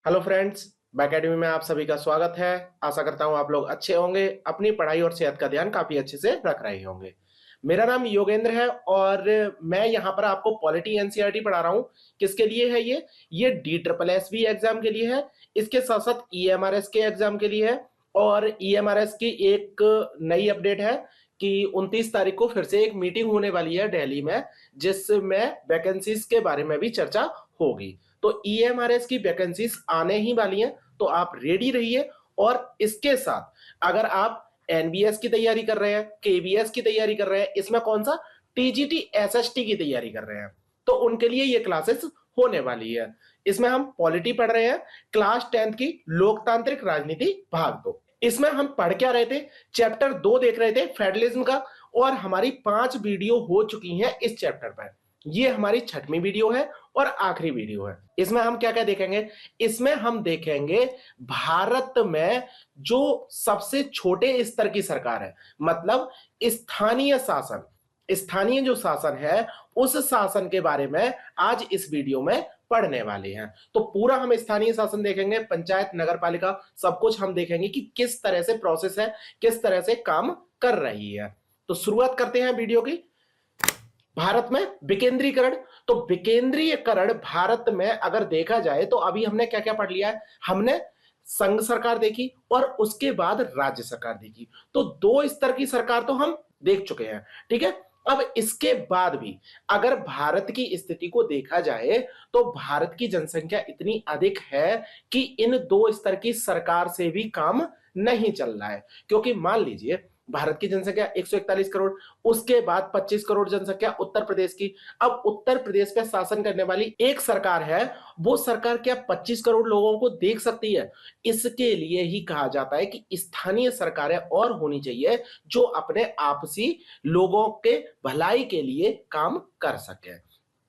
Hello friends, academy में आप सभी का स्वागत है। आशा करता हूं आप लोग अच्छे होंगे, अपनी पढ़ाई और सेहत का ध्यान काफी अच्छे से रख रहे होंगे। मेरा नाम योगेंद्र है और मैं यहाँ पर आपको पॉलिटी एनसीईआरटी पढ़ा रहा हूँ। किसके लिए है ये D triple S B exam के लिए है। इसके साथ साथ ईएमआरएस के एग्जाम के लिए है। और ईएमआरएस की एक नई अपडेट है कि 29 तारीख को फिर से एक मीटिंग होने वाली है दिल्ली में, जिसमें वैकेंसीज के बारे में भी चर्चा होगी। तो ईएमआरएस की वैकेंसीज आने ही वाली हैं, तो आप रेडी रहिए। और इसके साथ अगर आप एनबीएस की तैयारी कर रहे हैं, केबीएस की तैयारी कर रहे हैं, इसमें कौन सा टीजीटी एसएसटी की तैयारी कर रहे हैं, तो उनके लिए ये क्लासेस होने वाली है। इसमें हम पॉलिटी पढ़ रहे हैं, क्लास 10th की लोकतांत्रिक राजनीति भाग 2। इसमें हम पढ़ क्या रहे थे, चैप्टर 2 देख रहे थे फेडरलिज्म का। और हमारी 5 वीडियो हो चुकी हैं इस चैप्टर पर। ये हमारी 6वीं वीडियो है और आखिरी वीडियो है। इसमें हम क्या क्या देखेंगे, इसमें हम देखेंगे भारत में जो सबसे छोटे स्तर की सरकार है, मतलब स्थानीय शासन, स्थानीय जो शासन है उस शासन के बारे में आज इस वीडियो में पढ़ने वाले हैं। तो पूरा हम स्थानीय शासन देखेंगे, पंचायत नगर पालिका सब कुछ हम देखेंगे कि किस तरह से प्रोसेस है, किस तरह से काम कर रही है। तो शुरुआत करते हैं वीडियो की। भारत में विकेंद्रीकरण। तो विकेंद्रीकरण भारत में अगर देखा जाए तो अभी हमने क्या क्या पढ़ लिया है, हमने संघ सरकार देखी और उसके बाद राज्य सरकार देखी। तो 2 स्तर की सरकार तो हम देख चुके हैं, ठीक है। अब इसके बाद भी अगर भारत की स्थिति को देखा जाए तो भारत की जनसंख्या इतनी अधिक है कि इन 2 स्तर की सरकार से भी काम नहीं चल रहा है। क्योंकि मान लीजिए भारत की जनसंख्या 141 करोड़, उसके बाद 25 करोड़ जनसंख्या उत्तर प्रदेश की। अब उत्तर प्रदेश पे शासन करने वाली एक सरकार है, वो सरकार क्या 25 करोड़ लोगों को देख सकती है? इसके लिए ही कहा जाता है कि स्थानीय सरकारें और होनी चाहिए जो अपने आपसी लोगों के भलाई के लिए काम कर सके।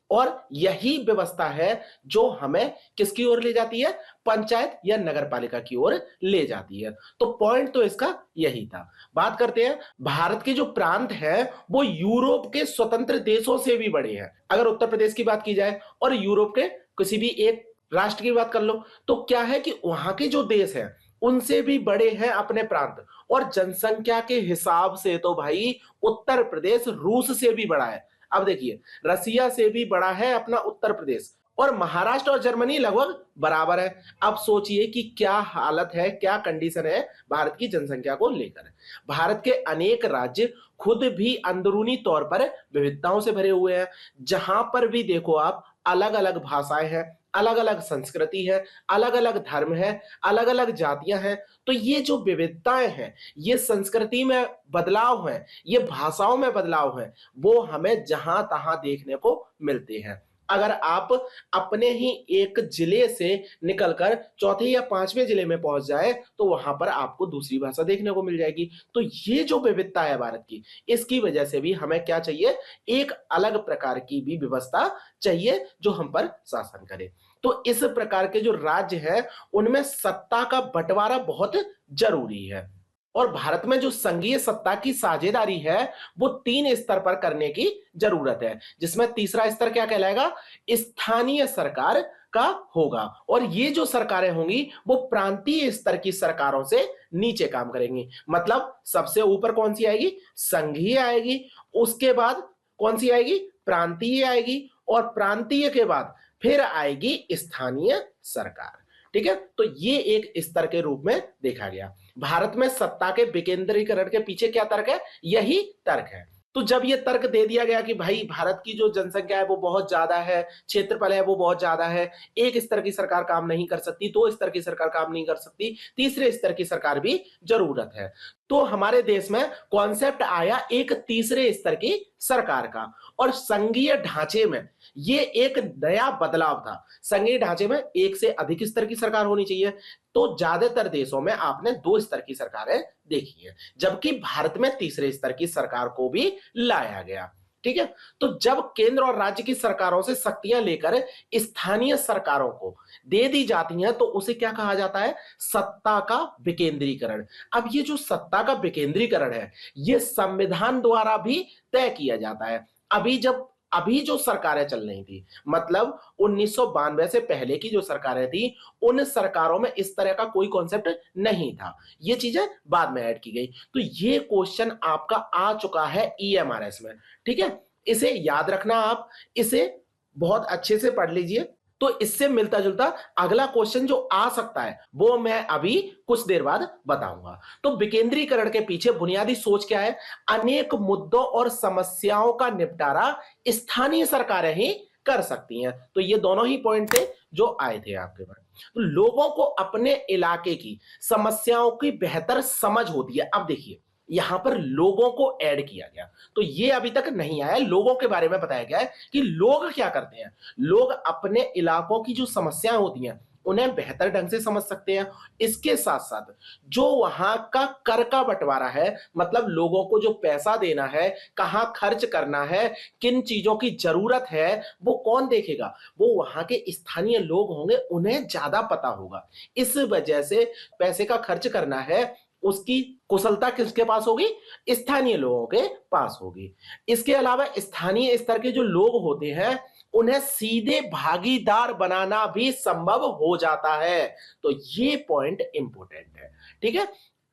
और यही व्यवस्था है जो हमें किसकी ओर ले जाती है, पंचायत या नगर पालिका की ओर ले जाती है। तो पॉइंट तो इसका यही था। बात करते हैं, भारत के जो प्रांत हैं वो यूरोप के स्वतंत्र देशों से भी बड़े हैं। अगर उत्तर प्रदेश की बात की जाए और यूरोप के किसी भी एक राष्ट्र की बात कर लो, तो क्या है कि वहां के जो देश हैं उनसे भी बड़े हैं अपने प्रांत। और जनसंख्या के हिसाब से तो भाई उत्तर प्रदेश रूस से भी बड़ा है। अब देखिए, रसिया से भी बड़ा है अपना उत्तर प्रदेश, और महाराष्ट्र और जर्मनी लगभग बराबर है। अब सोचिए कि क्या हालत है, क्या कंडीशन है भारत की जनसंख्या को लेकर। भारत के अनेक राज्य खुद भी अंदरूनी तौर पर विविधताओं से भरे हुए हैं। जहां पर भी देखो आप, अलग अलग भाषाएं हैं, अलग अलग संस्कृति है, अलग अलग धर्म है, अलग अलग जातियां हैं। तो ये जो विविधताएं हैं, ये संस्कृति में बदलाव है, ये भाषाओं में बदलाव है, वो हमें जहां तहां देखने को मिलते हैं। अगर आप अपने ही एक जिले से निकलकर चौथे या 5वें जिले में पहुंच जाए तो वहां पर आपको दूसरी भाषा देखने को मिल जाएगी। तो ये जो विविधता है भारत की, इसकी वजह से भी हमें क्या चाहिए, एक अलग प्रकार की भी व्यवस्था चाहिए जो हम पर शासन करे। तो इस प्रकार के जो राज्य है उनमें सत्ता का बंटवारा बहुत जरूरी है। और भारत में जो संघीय सत्ता की साझेदारी है वो 3 स्तर पर करने की जरूरत है, जिसमें तीसरा स्तर क्या कहलाएगा, स्थानीय सरकार का होगा। और ये जो सरकारें होंगी वो प्रांतीय स्तर की सरकारों से नीचे काम करेंगी। मतलब सबसे ऊपर कौन सी आएगी, संघीय आएगी, उसके बाद कौन सी आएगी, प्रांतीय आएगी, और प्रांतीय के बाद फिर आएगी स्थानीय सरकार। ठीक है, तो ये एक स्तर के रूप में देखा गया। भारत में सत्ता के विकेंद्रीकरण के पीछे क्या तर्क है, यही तर्क है। तो जब ये तर्क दे दिया गया कि भाई भारत की जो जनसंख्या है वो बहुत ज्यादा है, क्षेत्रफल है वो बहुत ज्यादा है, एक स्तर की सरकार काम नहीं कर सकती, 2 स्तर की सरकार काम नहीं कर सकती, तीसरे स्तर की सरकार भी जरूरत है। तो हमारे देश में कॉन्सेप्ट आया एक तीसरे स्तर की सरकार का। और संघीय ढांचे में ये एक नया बदलाव था। संघीय ढांचे में एक से अधिक स्तर की सरकार होनी चाहिए। तो ज्यादातर देशों में आपने 2 स्तर की सरकारें देखी है, जबकि भारत में तीसरे स्तर की सरकार को भी लाया गया। ठीक है, तो जब केंद्र और राज्य की सरकारों से शक्तियां लेकर स्थानीय सरकारों को दे दी जाती हैं तो उसे क्या कहा जाता है, सत्ता का विकेंद्रीकरण। अब ये जो सत्ता का विकेंद्रीकरण है ये संविधान द्वारा भी तय किया जाता है। अभी जब अभी जो सरकारें चल रही थी, मतलब 1992 से पहले की जो सरकारें थी, उन सरकारों में इस तरह का कोई कॉन्सेप्ट नहीं था। ये चीजें बाद में ऐड की गई। तो ये क्वेश्चन आपका आ चुका है ईएमआरएस में, ठीक है? इसे याद रखना आप, इसे बहुत अच्छे से पढ़ लीजिए। तो इससे मिलता जुलता अगला क्वेश्चन जो आ सकता है वो मैं अभी कुछ देर बाद बताऊंगा। तो विकेंद्रीकरण के पीछे बुनियादी सोच क्या है? अनेक मुद्दों और समस्याओं का निपटारा स्थानीय सरकारें ही कर सकती हैं। तो ये दोनों ही पॉइंट थे जो आए थे आपके पास। तो लोगों को अपने इलाके की समस्याओं की बेहतर समझ होती है। अब देखिए, यहां पर लोगों को ऐड किया गया, तो ये अभी तक नहीं आया। लोगों के बारे में बताया गया है कि लोग क्या करते हैं। लोग अपने इलाकों की जो समस्याएं होती हैं उन्हें बेहतर ढंग से समझ सकते हैं। इसके साथ साथ जो वहां का कर का बंटवारा है, मतलब लोगों को जो पैसा देना है, कहां खर्च करना है, किन चीजों की जरूरत है, वो कौन देखेगा? वो वहां के स्थानीय लोग होंगे, उन्हें ज्यादा पता होगा। इस वजह से पैसे का खर्च करना है, उसकी कुशलता किसके पास होगी? स्थानीय लोगों के पास होगी। इसके अलावा स्थानीय स्तर के जो लोग होते हैं उन्हें सीधे भागीदार बनाना भी संभव हो जाता है। तो ये पॉइंट इंपॉर्टेंट है, ठीक है?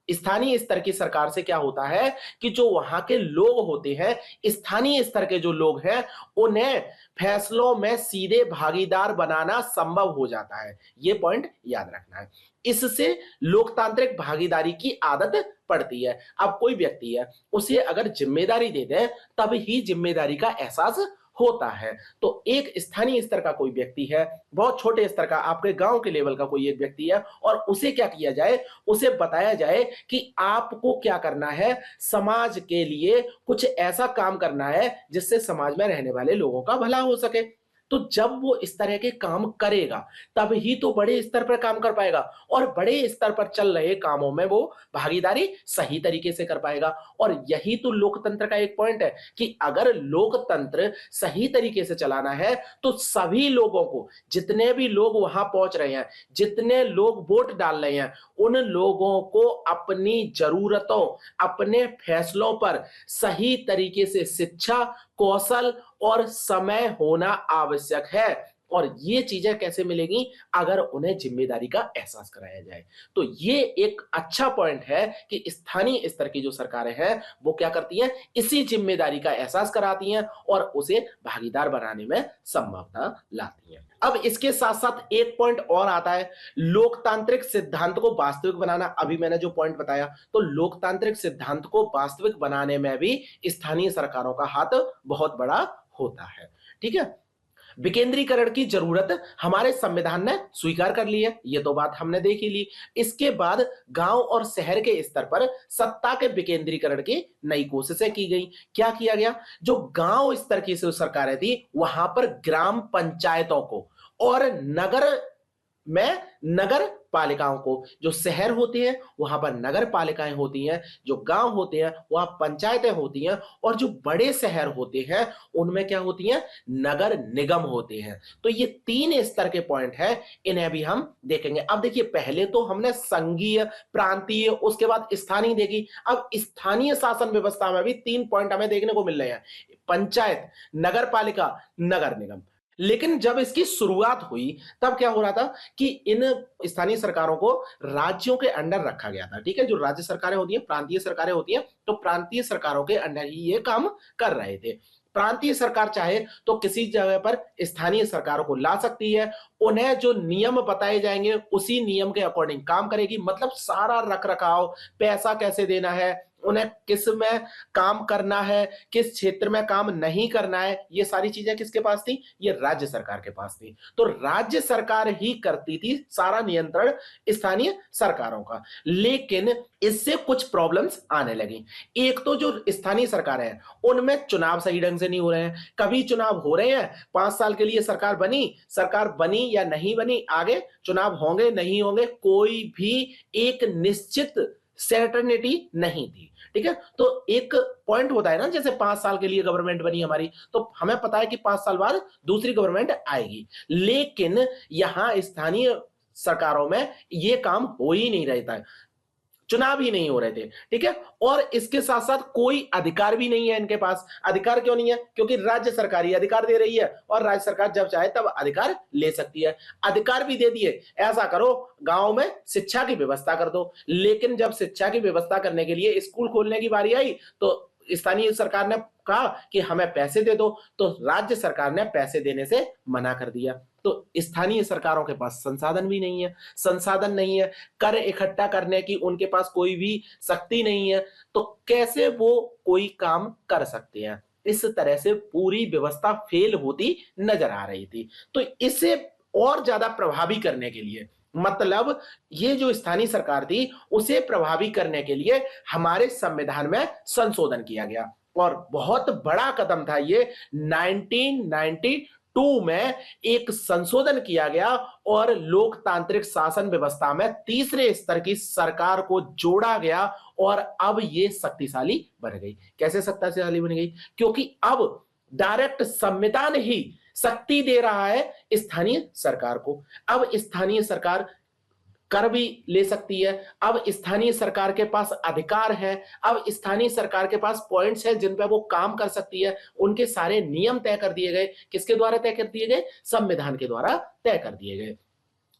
स्थानीय स्तर की सरकार से क्या होता है कि जो वहां के लोग होते हैं, स्थानीय स्तर के जो लोग हैं, उन्हें फैसलों में सीधे भागीदार बनाना संभव हो जाता है। यह पॉइंट याद रखना है। इससे लोकतांत्रिक भागीदारी की आदत पड़ती है। अब कोई व्यक्ति है, उसे अगर जिम्मेदारी दे दें तब ही जिम्मेदारी का एहसास होता है। तो एक स्थानीय स्तर का कोई व्यक्ति है, बहुत छोटे स्तर का, आपके गांव के लेवल का कोई एक व्यक्ति है, और उसे क्या किया जाए? उसे बताया जाए कि आपको क्या करना है, समाज के लिए कुछ ऐसा काम करना है जिससे समाज में रहने वाले लोगों का भला हो सके। तो जब वो इस तरह के काम करेगा तब ही तो बड़े स्तर पर काम कर पाएगा, और बड़े स्तर पर चल रहे कामों में वो भागीदारी सही तरीके से कर पाएगा। और यही तो लोकतंत्र का एक पॉइंट है कि अगर लोकतंत्र सही तरीके से चलाना है तो सभी लोगों को, जितने भी लोग वहां पहुंच रहे हैं, जितने लोग वोट डाल रहे हैं, उन लोगों को अपनी जरूरतों, अपने फैसलों पर सही तरीके से शिक्षा, कौशल और समय होना आवश्यक है। और ये चीजें कैसे मिलेंगी? अगर उन्हें जिम्मेदारी का एहसास कराया जाए। तो ये एक अच्छा पॉइंट है कि स्थानीय स्तर की जो सरकारें हैं वो क्या करती हैं? इसी जिम्मेदारी का एहसास कराती हैं और उसे भागीदार बनाने में संभवता लाती हैं। अब इसके साथ साथ एक पॉइंट और आता है, लोकतांत्रिक सिद्धांत को वास्तविक बनाना। अभी मैंने जो पॉइंट बताया, तो लोकतांत्रिक सिद्धांत को वास्तविक बनाने में भी स्थानीय सरकारों का हाथ बहुत बड़ा होता है, ठीक है? विकेंद्रीकरण की जरूरत हमारे संविधान ने स्वीकार कर ली है, ये तो बात हमने देख ही ली। इसके बाद गांव और शहर के स्तर पर सत्ता के विकेंद्रीकरण की नई कोशिशें की गई। क्या किया गया? जो गांव स्तर की जो सरकारें थी वहां पर ग्राम पंचायतों को, और नगर में नगर पालिकाओं को, जो शहर होते हैं वहां पर नगर पालिकाएं होती हैं, जो गांव होते हैं वहां पंचायतें होती हैं, और जो बड़े शहर होते हैं उनमें क्या होती हैं? नगर निगम होते हैं। तो ये तीन स्तर के पॉइंट हैं, इन्हें भी हम देखेंगे। अब देखिए, पहले तो हमने संघीय, प्रांतीय, उसके बाद स्थानीय देखी। अब स्थानीय शासन व्यवस्था में भी तीन पॉइंट हमें देखने को मिल रहे हैं: पंचायत, नगर पालिका, नगर निगम। लेकिन जब इसकी शुरुआत हुई तब क्या हो रहा था कि इन स्थानीय सरकारों को राज्यों के अंडर रखा गया था, ठीक है? जो राज्य सरकारें होती हैं, प्रांतीय सरकारें होती हैं, तो प्रांतीय सरकारों के अंडर ही ये काम कर रहे थे। प्रांतीय सरकार चाहे तो किसी जगह पर स्थानीय सरकारों को ला सकती है, उन्हें जो नियम बताए जाएंगे उसी नियम के अकॉर्डिंग काम करेगी। मतलब सारा रख रखाव, पैसा कैसे देना है, उन्हें किस में काम करना है, किस क्षेत्र में काम नहीं करना है, ये सारी चीजें किसके पास थी? ये राज्य सरकार के पास थी। तो राज्य सरकार ही करती थी सारा नियंत्रण स्थानीय सरकारों का। लेकिन इससे कुछ प्रॉब्लम्स आने लगी। एक तो जो स्थानीय सरकार है उनमें चुनाव सही ढंग से नहीं हो रहे हैं। कभी चुनाव हो रहे हैं, 5 साल के लिए सरकार बनी या नहीं बनी, आगे चुनाव होंगे नहीं होंगे, कोई भी एक निश्चित सर्टेनिटी नहीं थी, ठीक है? तो एक पॉइंट होता है ना, जैसे 5 साल के लिए गवर्नमेंट बनी हमारी, तो हमें पता है कि 5 साल बाद दूसरी गवर्नमेंट आएगी। लेकिन यहां स्थानीय सरकारों में ये काम हो ही नहीं रहता है। चुनाव ही नहीं हो रहे थे, ठीक है। और इसके साथ साथ कोई अधिकार भी नहीं है इनके पास। अधिकार क्यों नहीं है? क्योंकि राज्य सरकार ही अधिकार दे रही है, और राज्य सरकार जब चाहे तब अधिकार ले सकती है। अधिकार भी दे दिए, ऐसा करो गांव में शिक्षा की व्यवस्था कर दो। लेकिन जब शिक्षा की व्यवस्था करने के लिए स्कूल खोलने की बारी आई, तो स्थानीय सरकार ने कहा कि हमें पैसे दे दो, तो राज्य सरकार ने पैसे देने से मना कर दिया। तो स्थानीय सरकारों के पास संसाधन भी नहीं है, संसाधन नहीं है, कर इकट्ठा करने की उनके पास कोई भी शक्ति नहीं है, तो कैसे वो कोई काम कर सकते हैं? इस तरह से पूरी व्यवस्था फेल होती नजर आ रही थी। तो इसे और ज्यादा प्रभावी करने के लिए, मतलब ये जो स्थानीय सरकार थी उसे प्रभावी करने के लिए हमारे संविधान में संशोधन किया गया, और बहुत बड़ा कदम था ये। 1992 में एक संशोधन किया गया और लोकतांत्रिक शासन व्यवस्था में तीसरे स्तर की सरकार को जोड़ा गया, और अब ये शक्तिशाली बन गई। कैसे शक्तिशाली बन गई? क्योंकि अब डायरेक्ट संविधान ही शक्ति दे रहा है स्थानीय सरकार को। अब स्थानीय सरकार कर भी ले सकती है, अब स्थानीय सरकार के पास अधिकार है, अब स्थानीय सरकार के पास पॉइंट्स है जिन पे वो काम कर सकती है। उनके सारे नियम तय कर दिए गए। किसके द्वारा तय कर दिए गए? संविधान के द्वारा तय कर दिए गए।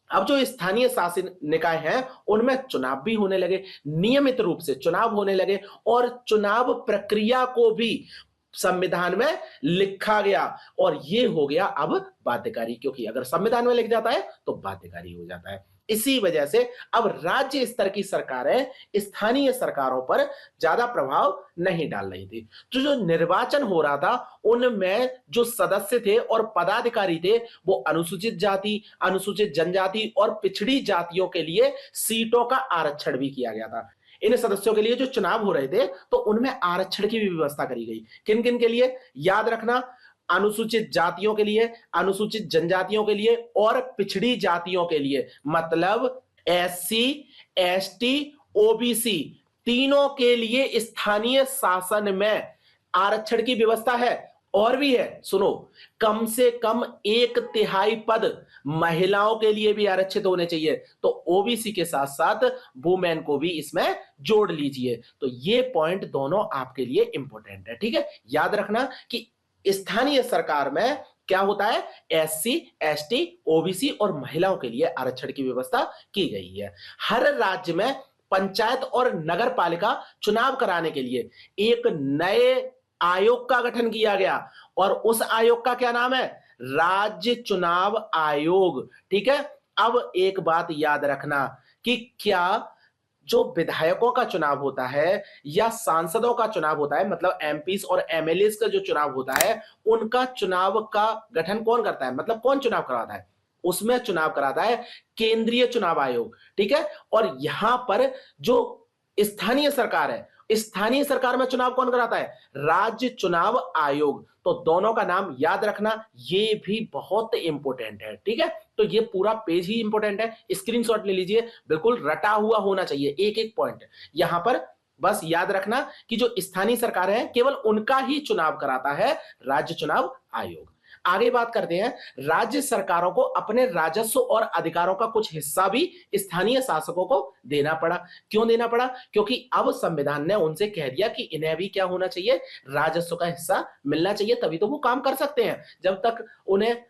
अब जो स्थानीय शासन निकाय हैं उनमें चुनाव भी होने लगे, नियमित रूप से चुनाव होने लगे, और चुनाव प्रक्रिया को भी संविधान में लिखा गया, और ये हो गया अब बाध्यकारी, क्योंकि अगर संविधान में लिख जाता है तो बाध्यकारी हो जाता है। इसी वजह से अब राज्य स्तर की सरकारें स्थानीय सरकारों पर ज्यादा प्रभाव नहीं डाल रही थी। तो जो निर्वाचन हो रहा था उनमें जो सदस्य थे और पदाधिकारी थे वो अनुसूचित जाति, अनुसूचित जनजाति और पिछड़ी जातियों के लिए सीटों का आरक्षण भी किया गया था। इन सदस्यों के लिए जो चुनाव हो रहे थे तो उनमें आरक्षण की भी व्यवस्था करी गई। किन किन के लिए? याद रखना, अनुसूचित जातियों के लिए, अनुसूचित जनजातियों के लिए और पिछड़ी जातियों के लिए, मतलब एससी, एसटी, ओबीसी, तीनों के लिए स्थानीय शासन में आरक्षण की व्यवस्था है। और भी है, सुनो, कम से कम 1/3 पद महिलाओं के लिए भी आरक्षित होने चाहिए। तो ओबीसी के साथ साथ वुमेन को भी इसमें जोड़ लीजिए। तो ये पॉइंट दोनों आपके लिए इंपॉर्टेंट है, ठीक है। याद रखना कि स्थानीय सरकार में क्या होता है? एससी, एसटी, ओबीसी और महिलाओं के लिए आरक्षण की व्यवस्था की गई है। हर राज्य में पंचायत और नगर पालिका चुनाव कराने के लिए एक नए आयोग का गठन किया गया, और उस आयोग का क्या नाम है? राज्य चुनाव आयोग, ठीक है। अब एक बात याद रखना कि क्या जो विधायकों का चुनाव होता है या सांसदों का चुनाव होता है, मतलब एमपीस और एमएलएस का जो चुनाव होता है, उनका चुनाव का गठन कौन करता है? मतलब कौन चुनाव कराता है? उसमें चुनाव कराता है केंद्रीय चुनाव आयोग, ठीक है। और यहां पर जो स्थानीय सरकार है, स्थानीय सरकार में चुनाव कौन कराता है? राज्य चुनाव आयोग। तो दोनों का नाम याद रखना, ये भी बहुत इंपॉर्टेंट है, ठीक है। तो ये पूरा पेज ही इंपॉर्टेंट है, स्क्रीनशॉट ले लीजिए, बिल्कुल रटा हुआ होना चाहिए एक एक पॉइंट। यहां पर बस याद रखना कि जो स्थानीय सरकार है केवल उनका ही चुनाव कराता है राज्य चुनाव आयोग। आगे बात करते हैं, राज्य सरकारों को अपने राजस्व और अधिकारों का कुछ हिस्सा भी स्थानीय शासकों को देना पड़ा। क्यों देना पड़ा? क्योंकि अब संविधान ने उनसे कह दिया कि इन्हें भी क्या होना चाहिए? राजस्व का हिस्सा मिलना चाहिए, तभी तो वो काम कर सकते हैं। जब तक उन्हें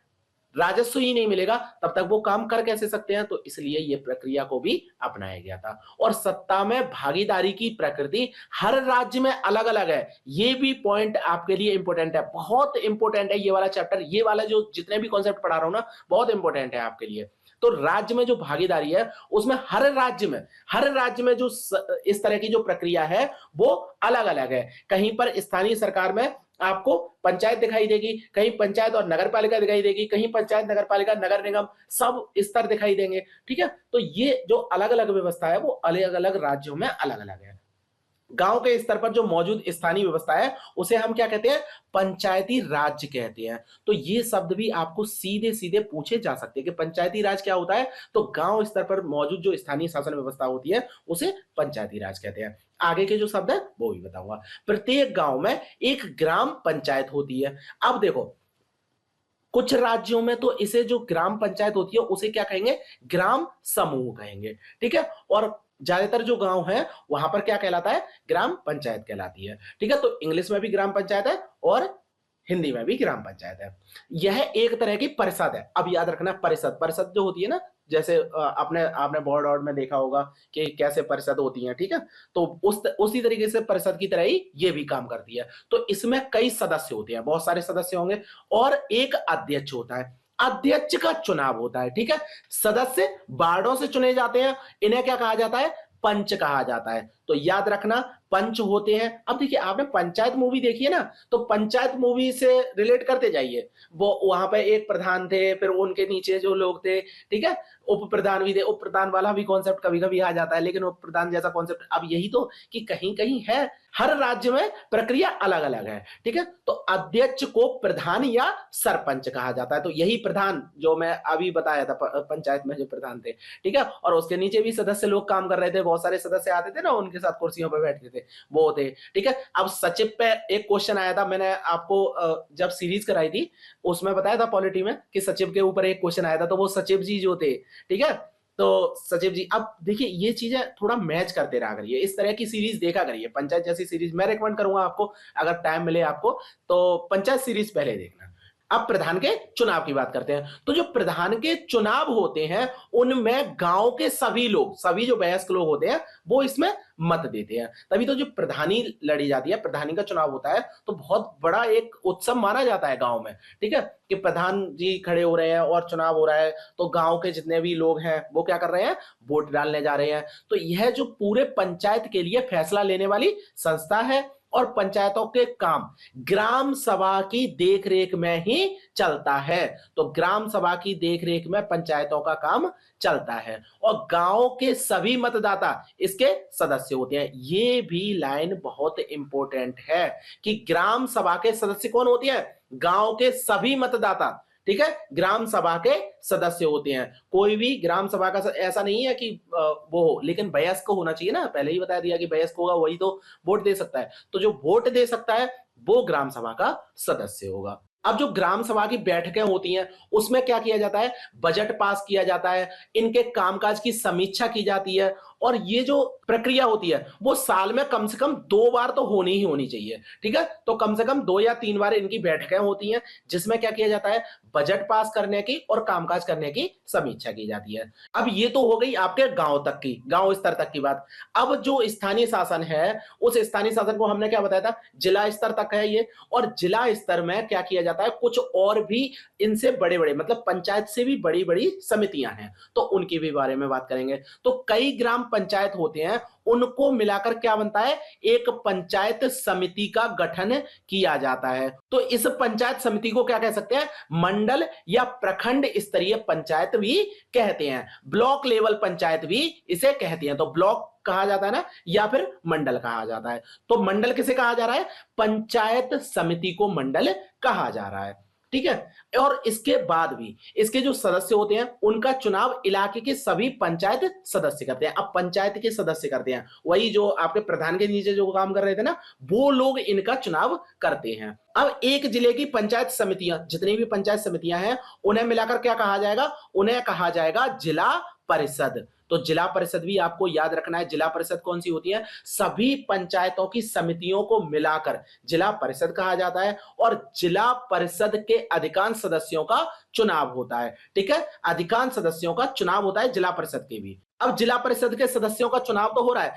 राजस्व ही नहीं मिलेगा तब तक वो काम कर कैसे सकते हैं? तो इसलिए ये प्रक्रिया को भी अपनाया गया था। और सत्ता में भागीदारी की प्रकृति हर राज्य में अलग अलग है। ये भी पॉइंट आपके लिए इंपॉर्टेंट है, बहुत इंपॉर्टेंट है ये वाला चैप्टर। ये वाला जो जितने भी कॉन्सेप्ट पढ़ा रहा हूं ना, बहुत इंपॉर्टेंट है आपके लिए। तो राज्य में जो भागीदारी है उसमें हर राज्य में जो इस तरह की जो प्रक्रिया है वो अलग अलग है। कहीं पर स्थानीय सरकार में आपको पंचायत दिखाई देगी, कहीं पंचायत और नगर पालिका दिखाई देगी, कहीं पंचायत, नगर पालिका, नगर निगम, सब स्तर दिखाई देंगे, ठीक है। तो ये जो अलग अलग व्यवस्था है वो अलग अलग राज्यों में अलग अलग है। गांव के स्तर पर जो मौजूद स्थानीय व्यवस्था है उसे हम क्या कहते हैं? पंचायती राज कहते हैं। तो ये शब्द भी आपको सीधे सीधे पूछे जा सकते हैं कि पंचायती राज क्या होता है। तो गांव स्तर पर मौजूद जो स्थानीय शासन व्यवस्था होती है उसे पंचायती राज कहते हैं। आगे के जो शब्द है वो भी बताऊंगा। प्रत्येक गांव में एक ग्राम पंचायत होती है। अब देखो, कुछ राज्यों में तो इसे जो ग्राम पंचायत होती है उसे क्या कहेंगे? ग्राम समूह कहेंगे, ठीक है। और ज्यादातर जो गांव है वहां पर क्या कहलाता है, ग्राम पंचायत कहलाती है। ठीक है, तो इंग्लिश में भी ग्राम पंचायत है और हिंदी में भी ग्राम पंचायत है। यह एक तरह की परिषद है। अब याद रखना, परिषद परिषद जो होती है ना, जैसे आपने आपने बोर्ड वोर्ड में देखा होगा कि कैसे परिषद होती है। ठीक है, तो उसी तरीके से परिषद की तरह ही ये भी काम करती है। तो इसमें कई सदस्य होते हैं, बहुत सारे सदस्य होंगे, और एक अध्यक्ष होता है। अध्यक्ष का चुनाव होता है। ठीक है, सदस्य वार्डों से चुने जाते हैं, इन्हें क्या कहा जाता है, पंच कहा जाता है। तो याद रखना, पंच होते हैं। अब देखिए, आपने पंचायत मूवी देखी है ना, तो पंचायत मूवी से रिलेट करते जाइए। वो वहां पे एक प्रधान थे, फिर उनके नीचे जो लोग थे, ठीक है, उप प्रधान भी थे। उप प्रधान वाला भी कॉन्सेप्ट कभी कभी आ जाता है, लेकिन उप प्रधान जैसा कॉन्सेप्ट अब यही तो कि कहीं कहीं है। हर राज्य में प्रक्रिया अलग अलग है। ठीक है, तो अध्यक्ष को प्रधान या सरपंच कहा जाता है। तो यही प्रधान जो मैं अभी बताया था, पंचायत में जो प्रधान थे, ठीक है, और उसके नीचे भी सदस्य लोग काम कर रहे थे, बहुत सारे सदस्य आते थे ना, उनके साथ कुर्सियों पर बैठते थे, वो थे। ठीक है, अब सचिव पे एक क्वेश्चन आया था, मैंने आपको जब सीरीज कराई थी उसमें बताया था पॉलिटी में कि सचिव के ऊपर एक क्वेश्चन आया था, तो वो सचिव जी जो थे। ठीक है, तो सचिव जी, अब देखिए ये चीजें थोड़ा मैच करते रहा करिए, इस तरह की सीरीज देखा करिए। पंचायत जैसी सीरीज मैं रेकमेंड करूंगा आपको, अगर टाइम मिले आपको तो पंचायत सीरीज पहले देखना। अब प्रधान के चुनाव की बात करते हैं। तो जो प्रधान के चुनाव होते हैं, उनमें गांव के सभी लोग, सभी जो वयस्क लोग होते हैं, वो इसमें मत देते हैं। तभी तो जो प्रधानी लड़ी जाती है, प्रधानी का चुनाव होता है, तो बहुत बड़ा एक उत्सव माना जाता है गांव में। ठीक है, कि प्रधान जी खड़े हो रहे हैं और चुनाव हो रहा है, तो गांव के जितने भी लोग हैं वो क्या कर रहे हैं, वोट डालने जा रहे हैं। तो यह जो पूरे पंचायत के लिए फैसला लेने वाली संस्था है, और पंचायतों के काम ग्राम सभा की देखरेख में ही चलता है। तो ग्राम सभा की देखरेख में पंचायतों का काम चलता है, और गांव के सभी मतदाता इसके सदस्य होते हैं। ये भी लाइन बहुत इंपॉर्टेंट है कि ग्राम सभा के सदस्य कौन होते हैं, गांव के सभी मतदाता। ठीक है, ग्राम सभा के सदस्य होते हैं। कोई भी ग्राम सभा का ऐसा नहीं है कि वो हो, लेकिन वयस्क होना चाहिए ना, पहले ही बता दिया कि वयस्क होगा वही तो वोट दे सकता है। तो जो वोट दे सकता है वो ग्राम सभा का सदस्य होगा। अब जो ग्राम सभा की बैठकें होती हैं, उसमें क्या किया जाता है, बजट पास किया जाता है, इनके कामकाज की समीक्षा की जाती है, और ये जो प्रक्रिया होती है वो साल में कम से कम 2 बार तो होनी ही होनी चाहिए। ठीक है, तो कम से कम 2 या 3 बार इनकी बैठकें होती हैं, जिसमें क्या किया जाता है, बजट पास करने की और कामकाज करने की समीक्षा की जाती है। अब ये तो हो गई आपके गांव तक की, गांव स्तर तक की बात। अब जो स्थानीय शासन है, उस स्थानीय शासन को हमने क्या बताया था, जिला स्तर तक है ये। और जिला स्तर में क्या किया जाता है, कुछ और भी इनसे बड़े बड़े, मतलब पंचायत से भी बड़ी बड़ी समितियां हैं, तो उनकी भी बारे में बात करेंगे। तो कई ग्राम पंचायत होते हैं, उनको मिलाकर क्या बनता है, एक पंचायत समिति का गठन किया जाता है। तो इस पंचायत समिति को क्या कह सकते हैं, मंडल या प्रखंड स्तरीय पंचायत भी कहते हैं, ब्लॉक लेवल पंचायत भी इसे कहते हैं। तो ब्लॉक कहा जाता है ना, या फिर मंडल कहा जाता है। तो मंडल किसे कहा जा रहा है, पंचायत समिति को मंडल कहा जा रहा है। ठीक है, और इसके बाद भी इसके जो सदस्य होते हैं, उनका चुनाव इलाके के सभी पंचायत सदस्य करते हैं। अब पंचायत के सदस्य करते हैं वही जो आपके प्रधान के नीचे जो काम कर रहे थे ना, वो लोग इनका चुनाव करते हैं। अब एक जिले की पंचायत समितियां, जितनी भी पंचायत समितियां हैं, उन्हें मिलाकर क्या कहा जाएगा, उन्हें कहा जाएगा जिला परिषद। तो जिला परिषद भी आपको याद रखना है। जिला परिषद कौन सी होती है, सभी पंचायतों की समितियों को मिलाकर जिला परिषद कहा जाता है, और जिला परिषद के अधिकांश सदस्यों का चुनाव होता है। ठीक है, अधिकांश सदस्यों का चुनाव होता है जिला परिषद के भी। अब जिला परिषद के सदस्यों का चुनाव तो हो रहा है,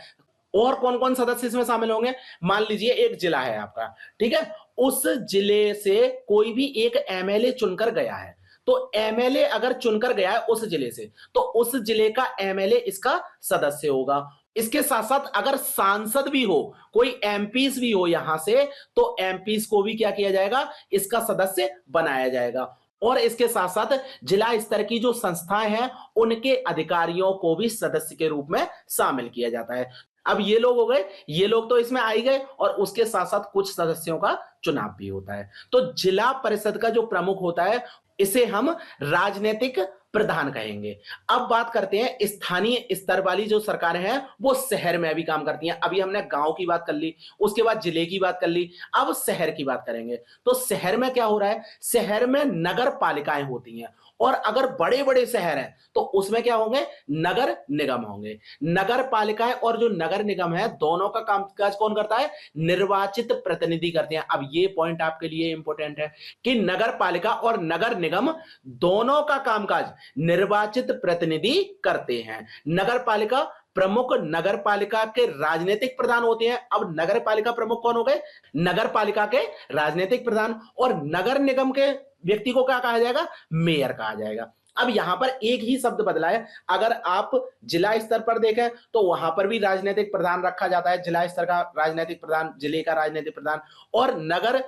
और कौन कौन सदस्य इसमें शामिल होंगे, मान लीजिए एक जिला है आपका, ठीक है, उस जिले से कोई भी एक एमएलए चुनकर गया है। तो एमएलए अगर चुनकर गया है उस जिले से, तो उस जिले का एमएलए इसका सदस्य होगा। इसके साथ साथ अगर सांसद भी हो, कोई एमपीस भी हो यहां से, तो एमपीस को भी क्या किया जाएगा, इसका सदस्य बनाया जाएगा। और इसके साथ साथ जिला स्तर की जो संस्थाएं हैं, उनके अधिकारियों को भी सदस्य के रूप में शामिल किया जाता है। अब ये लोग हो गए, ये लोग तो इसमें आ ही गए, और उसके साथ साथ कुछ सदस्यों का चुनाव भी होता है। तो जिला परिषद का जो प्रमुख होता है, इसे हम राजनीतिक प्रधान कहेंगे। अब बात करते हैं स्थानीय स्तर वाली जो सरकारें हैं, वो शहर में भी काम करती हैं। अभी हमने गांव की बात कर ली, उसके बाद जिले की बात कर ली, अब शहर की बात करेंगे। तो शहर में क्या हो रहा है, शहर में नगर पालिकाएं होती हैं, और अगर बड़े बड़े शहर हैं तो उसमें क्या होंगे, नगर निगम होंगे। नगर पालिकाएं और जो नगर निगम है दोनों का कामकाज कौन करता है, निर्वाचित प्रतिनिधि करते हैं। अब ये पॉइंट आपके लिए इंपॉर्टेंट है कि नगर पालिका और नगर निगम दोनों का कामकाज निर्वाचित प्रतिनिधि करते हैं। नगर पालिका प्रमुख नगर पालिका के राजनीतिक प्रधान होते हैं। अब नगर पालिका प्रमुख कौन हो गए, नगर पालिका के राजनीतिक प्रधान, और नगर निगम के व्यक्ति को क्या कहा जाएगा, मेयर कहा जाएगा। अब यहां पर एक ही शब्द बदला है। अगर आप जिला स्तर पर देखें तो वहां पर भी राजनीतिक प्रधान रखा जाता है, जिला स्तर का राजनीतिक प्रधान, जिले का राजनीतिक प्रधान, और नगर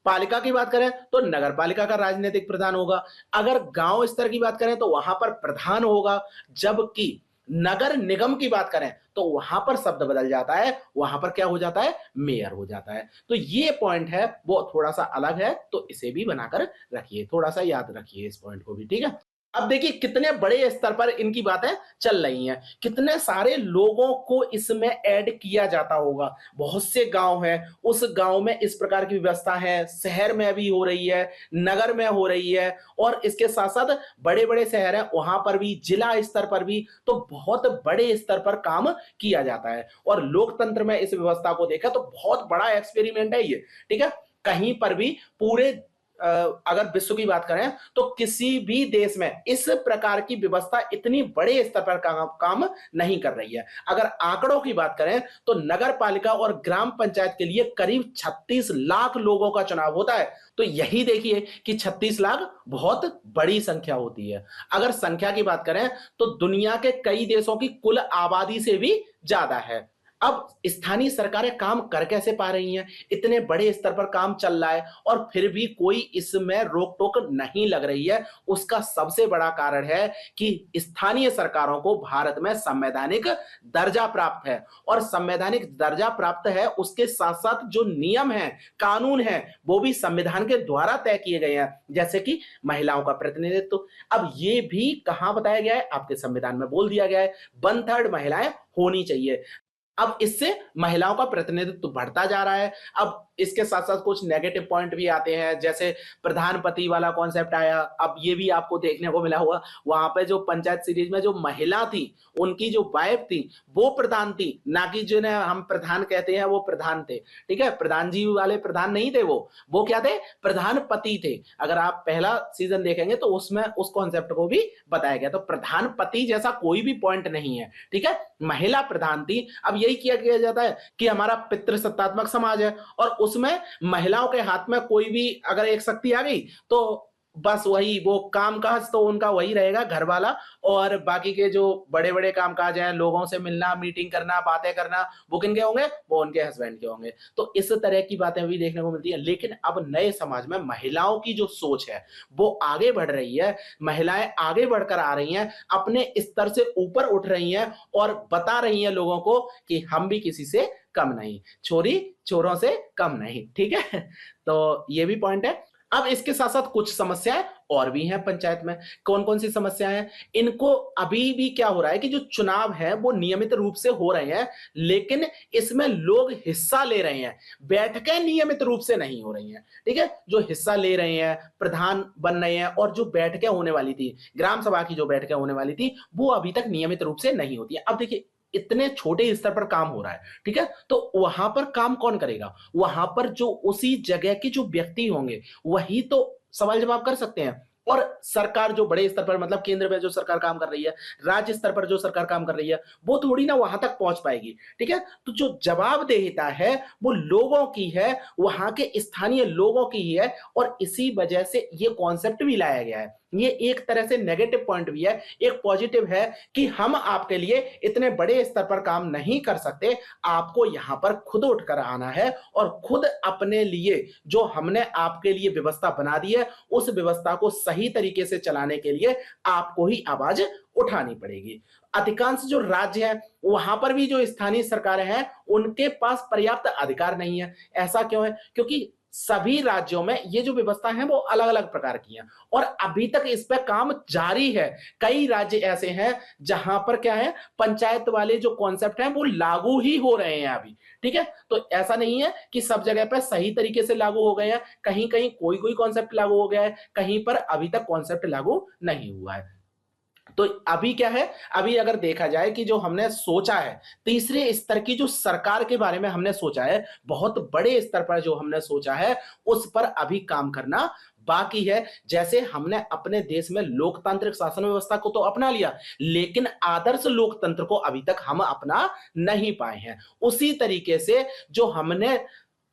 पालिका की बात करें तो नगर पालिका का राजनीतिक प्रधान होगा। अगर गांव स्तर की बात करें तो वहां पर प्रधान होगा, जबकि नगर निगम की बात करें तो वहां पर शब्द बदल जाता है, वहां पर क्या हो जाता है, मेयर हो जाता है। तो ये पॉइंट है वो थोड़ा सा अलग है, तो इसे भी बनाकर रखिए, थोड़ा सा याद रखिए इस पॉइंट को भी, ठीक है। अब देखिए कितने बड़े स्तर पर इनकी बातें चल रही हैं, कितने सारे लोगों को इसमें ऐड किया जाता होगा। बहुत से गांव हैं, उस गांव में इस प्रकार की व्यवस्था है, शहर में भी हो रही है, नगर में हो रही है, और इसके साथ साथ बड़े बड़े शहर हैं वहां पर भी, जिला स्तर पर भी, तो बहुत बड़े स्तर पर काम किया जाता है। और लोकतंत्र में इस व्यवस्था को देखा तो बहुत बड़ा एक्सपेरिमेंट है ये, ठीक है। कहीं पर भी पूरे अगर विश्व की बात करें तो किसी भी देश में इस प्रकार की व्यवस्था इतनी बड़े स्तर पर काम नहीं कर रही है। अगर आंकड़ों की बात करें तो नगर पालिका और ग्राम पंचायत के लिए करीब 36 लाख लोगों का चुनाव होता है। तो यही देखिए कि 36 लाख बहुत बड़ी संख्या होती है। अगर संख्या की बात करें तो दुनिया के कई देशों की कुल आबादी से भी ज्यादा है। अब स्थानीय सरकारें काम कर कैसे पा रही हैं, इतने बड़े स्तर पर काम चल रहा है और फिर भी कोई इसमें रोक टोक नहीं लग रही है। उसका सबसे बड़ा कारण है कि स्थानीय सरकारों को भारत में संवैधानिक दर्जा प्राप्त है, और संवैधानिक दर्जा प्राप्त है उसके साथ साथ जो नियम है, कानून है, वो भी संविधान के द्वारा तय किए गए हैं, जैसे कि महिलाओं का प्रतिनिधित्व। अब ये भी कहां बताया गया है, आपके संविधान में बोल दिया गया है 1/3 महिलाएं होनी चाहिए। अब इससे महिलाओं का प्रतिनिधित्व बढ़ता जा रहा है। अब इसके साथ साथ कुछ नेगेटिव पॉइंट भी आते हैं, जैसे प्रधानपति वाला कॉन्सेप्ट आया। अब ये भी आपको देखने को मिला हुआ, वहां पे जो पंचायत सीरीज में जो महिला थी, उनकी जो वाइफ थी वो प्रधान थी, ना कि जिन्हें हम प्रधान कहते हैं वो प्रधान थे, ठीक है। प्रधान जी वाले प्रधान नहीं थे, वो क्या थे, प्रधानपति थे। अगर आप पहला सीजन देखेंगे तो उसमें उस कॉन्सेप्ट को भी बताया गया। तो प्रधानपति जैसा कोई भी पॉइंट नहीं है, ठीक है, महिला प्रधान थी। अब यही किया जाता है कि हमारा पितृसत्तात्मक समाज है और उसमें महिलाओं के हाथ में कोई भी अगर एक शक्ति आ गई तो बस वही वो कामकाज तो उनका वही रहेगा, घर वाला, और बाकी के जो बड़े बड़े कामकाज हैं, लोगों से मिलना, मीटिंग करना, बातें करना, वो किनके होंगे, वो उनके हस्बैंड के होंगे। तो इस तरह की बातें भी देखने को मिलती है। लेकिन अब नए समाज में महिलाओं की जो सोच है वो आगे बढ़ रही है, महिलाएं आगे बढ़कर आ रही हैं, अपने स्तर से ऊपर उठ रही हैं और बता रही हैं लोगों को कि हम भी किसी से कम नहीं, छोरी चोरों से कम नहीं, ठीक है। तो ये भी पॉइंट है। अब इसके साथ साथ कुछ समस्याएं और भी हैं पंचायत में। कौन कौन सी समस्याएं हैं, इनको अभी भी क्या हो रहा है कि जो चुनाव है वो नियमित रूप से हो रहे हैं, लेकिन इसमें लोग हिस्सा ले रहे हैं, बैठकें नियमित रूप से नहीं हो रही हैं, ठीक है। जो हिस्सा ले रहे हैं, प्रधान बन रहे हैं, और जो बैठकें होने वाली थी, ग्राम सभा की जो बैठकें होने वाली थी, वो अभी तक नियमित रूप से नहीं होती है। अब देखिए इतने छोटे स्तर पर काम हो रहा है, ठीक है, तो वहां पर काम कौन करेगा, वहां पर जो उसी जगह के जो व्यक्ति होंगे वही तो सवाल जवाब कर सकते हैं। और सरकार जो बड़े स्तर पर, मतलब केंद्र में जो सरकार काम कर रही है, राज्य स्तर पर जो सरकार काम कर रही है, वो थोड़ी ना वहां तक पहुंच पाएगी, ठीक है। तो जो जवाबदेहिता है वो लोगों की है, वहां के स्थानीय लोगों की ही है, और इसी वजह से ये कॉन्सेप्ट भी लाया गया है। ये एक तरह से नेगेटिव पॉइंट भी है, एक पॉजिटिव है कि हम आपके लिए इतने बड़े स्तर पर काम नहीं कर सकते, आपको यहां पर खुद उठकर आना है और खुद अपने लिए जो हमने आपके लिए व्यवस्था बना दी है उस व्यवस्था को सही तरीके से चलाने के लिए आपको ही आवाज उठानी पड़ेगी। अधिकांश जो राज्य हैं वहां पर भी जो स्थानीय सरकारें हैं उनके पास पर्याप्त अधिकार नहीं है। ऐसा क्यों है, क्योंकि सभी राज्यों में ये जो व्यवस्था है वो अलग अलग प्रकार की है और अभी तक इस पे काम जारी है। कई राज्य ऐसे हैं जहां पर क्या है, पंचायत वाले जो कॉन्सेप्ट हैं वो लागू ही हो रहे हैं अभी। ठीक है, तो ऐसा नहीं है कि सब जगह पर सही तरीके से लागू हो गए हैं, कहीं कहीं कोई कोई कॉन्सेप्ट लागू हो गया है, कहीं पर अभी तक कॉन्सेप्ट लागू नहीं हुआ है। तो अभी क्या है, अभी अगर देखा जाए कि जो हमने सोचा है, तीसरे स्तर की जो सरकार के बारे में हमने सोचा है, बहुत बड़े स्तर पर जो हमने सोचा है, उस पर अभी काम करना बाकी है। जैसे हमने अपने देश में लोकतांत्रिक शासन व्यवस्था को तो अपना लिया, लेकिन आदर्श लोकतंत्र को अभी तक हम अपना नहीं पाए हैं। उसी तरीके से जो हमने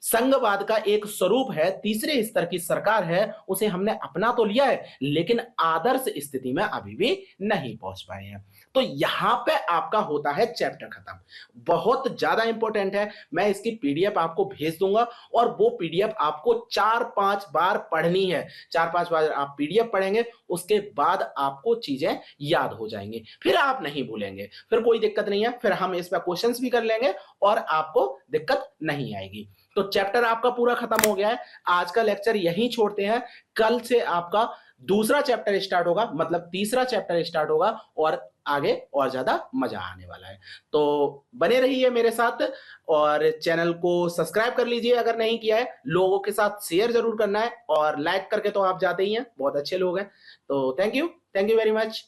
संघवाद का एक स्वरूप है, तीसरे स्तर की सरकार है, उसे हमने अपना तो लिया है, लेकिन आदर्श स्थिति में अभी भी नहीं पहुंच पाए हैं। तो यहां पे आपका होता है चैप्टर खत्म। बहुत ज्यादा इंपॉर्टेंट है, मैं इसकी पीडीएफ आपको भेज दूंगा और वो पीडीएफ आपको 4-5 बार पढ़नी है। 4-5 बार आप पीडीएफ पढ़ेंगे, उसके बाद आपको चीजें याद हो जाएंगी, फिर आप नहीं भूलेंगे, फिर कोई दिक्कत नहीं है, फिर हम इस पर क्वेश्चंस भी कर लेंगे और आपको दिक्कत नहीं आएगी। तो चैप्टर आपका पूरा खत्म हो गया है। आज का लेक्चर यहीं छोड़ते हैं। कल से आपका दूसरा चैप्टर स्टार्ट होगा, मतलब तीसरा चैप्टर स्टार्ट होगा और आगे और ज्यादा मजा आने वाला है। तो बने रहिए मेरे साथ और चैनल को सब्सक्राइब कर लीजिए अगर नहीं किया है, लोगों के साथ शेयर जरूर करना है और लाइक करके तो आप जाते ही हैं, बहुत अच्छे लोग हैं। तो थैंक यू वेरी मच।